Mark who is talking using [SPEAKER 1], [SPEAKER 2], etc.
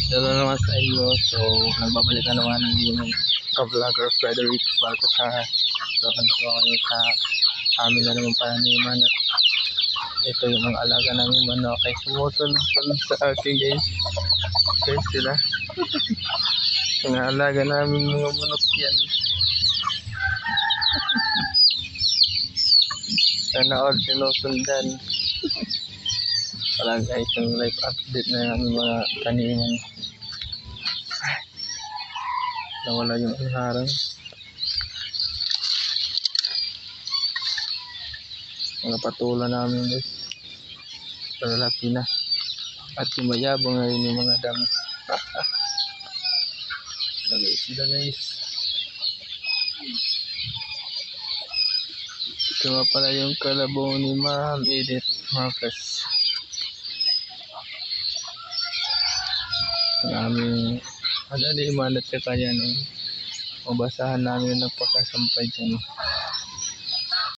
[SPEAKER 1] Dalo naman sa inyo. So, nagbabalik na naman ng yung ka-vlogger Frederick Baltasar. So, nandito kami sa amin na naman pananiman at ito yung mga alaga namin manok ay sumusunod sa akin guys. Guys sila. Mga alaga namin mga manok yan. Sana all sinusundan. Wala guys yung live update na yung mga taniman. Nawala yung harang. Mga patula namin guys. Lalaki na. At tumayabang ngayon yung mga damo. Lagay sila guys. Ito nga pala yung kalabaw ni Ma'am Edith Marcos. Ang aming madaliman at saka yan. Mabasahan namin yung nagpakasampay dyan.